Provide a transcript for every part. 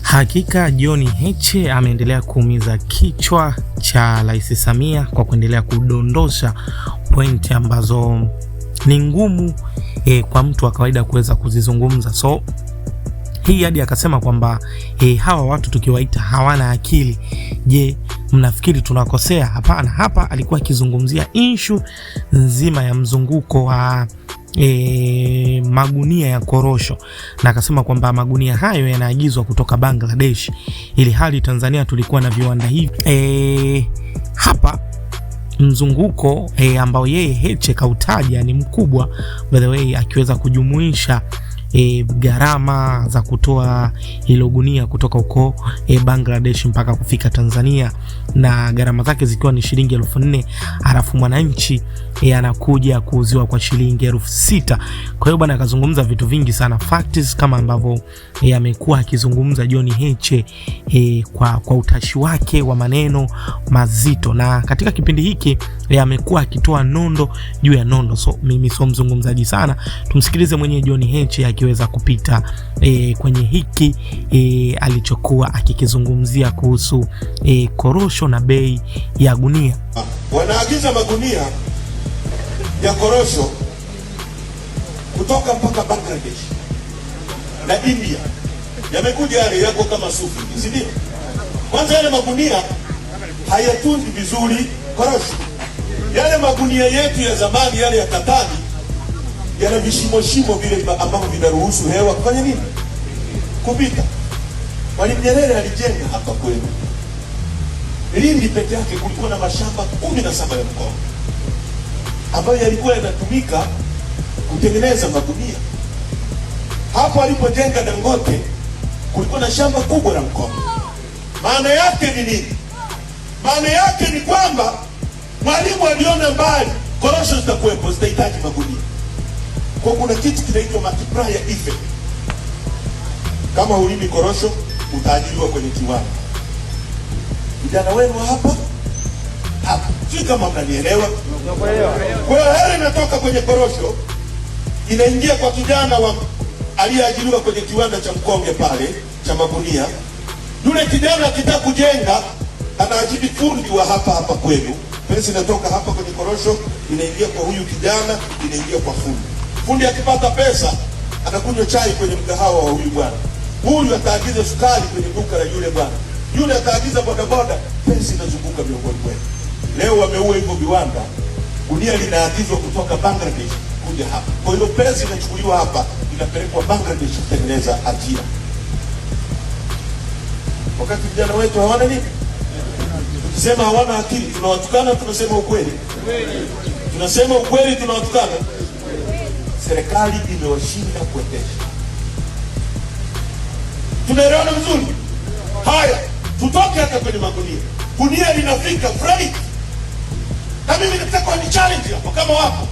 Hakika John Heche ameendelea kuumiza kichwa cha Rais Samia kwa kuendelea kudondosha pointi ambazo ni ngumu kwa mtu wa kawaida kuweza kuzizungumza. So hii hadi akasema kwamba hawa watu tukiwaita hawana akili. Je, mnafikiri tunakosea? Hapana. Hapa alikuwa akizungumzia issue nzima ya mzunguko wa magunia ya korosho, na akasema kwamba magunia hayo yanaagizwa kutoka Bangladesh, ili hali Tanzania tulikuwa na viwanda hivi. Hapa mzunguko ambao yeye Heche kautaja ni mkubwa, by the way, akiweza kujumuisha gharama za kutoa hilo gunia kutoka huko Bangladesh mpaka kufika Tanzania, na gharama zake zikiwa ni shilingi 4,000, alafu mwananchi anakuja kuuziwa kwa shilingi 6,000. Kwa hiyo bwana akazungumza vitu vingi sana, facts kama ambavyo amekuwa akizungumza John Heche kwa utashi wake wa maneno mazito, na katika kipindi hiki amekuwa akitoa nondo juu ya nondo. So mimi sio mzungumzaji sana, tumsikilize mwenyewe John Heche akiweza kupita kwenye hiki alichokuwa akikizungumzia kuhusu korosho na bei ya gunia. Wanaagiza magunia ya korosho kutoka mpaka Bangladesh na India, yamekuja yale yako kama sufi, si ndio? Kwanza yale magunia hayatunzi vizuri korosho. Yale magunia yetu ya zamani, yale ya katani, yana vishimo vile ambavyo vinaruhusu hewa kufanya nini? Kupita. Mwalimu Nyerere alijenga hapa kwenu Lindi peke yake kulikuwa na mashamba 17 ya mkoa ambayo yalikuwa yanatumika kutengeneza magunia. Hapo alipojenga Dangote kulikuwa na shamba kubwa la mkoa. Maana yake ni nini? Maana yake ni kwamba Mwalimu aliona mbali, korosho zitakuwepo, zitahitaji magunia. Kwa kuna kitu kinaitwa multiplier effect. Kama ulimi korosho, utaajiriwa kwenye kiwanda. Vijana wenu hapa si kama mnanielewa. Kwa hiyo hela inatoka kwenye korosho inaingia kwa kijana aliyeajiriwa kwenye kiwanda cha Mkonge pale cha magunia. Yule kijana akitaka kujenga anaajiri fundi wa hapa kwenu. Pesa inatoka hapa kwenye korosho inaingia kwa huyu kijana, inaingia kwa fundi. Fundi akipata pesa anakunywa chai kwenye mgahawa wa huyu bwana. Huyu ataagiza sukari kwenye duka la yule bwana. Yule ataagiza bodaboda, pesa inazunguka miongoni mwenu. Leo wameua hivyo viwanda. Gunia linaagizwa kutoka Bangladesh kuja hapa. Kwa hiyo pesa inachukuliwa hapa inapelekwa Bangladesh kutengeneza ajira. Wakati vijana wetu hawana nini? Tukisema hawana akili, tunawatukana, tunasema ukweli. Tunasema ukweli, tunawatukana. Serikali imewashinda kuendesha. Tunaelewana vizuri? Haya, tutoke hata kwenye magunia. Gunia linafika freight. Na mimi nataka ni challenge hapo kama wapo.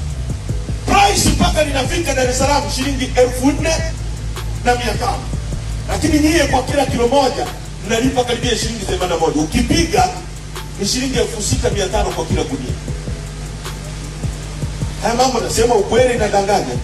Price mpaka linafika Dar es Salaam shilingi 4,500. Lakini nyie kwa kila kilo moja mnalipa karibia shilingi 81. Ukipiga ni shilingi 6,500 kwa kila gunia. Haya mambo nasema ukweli na danganya.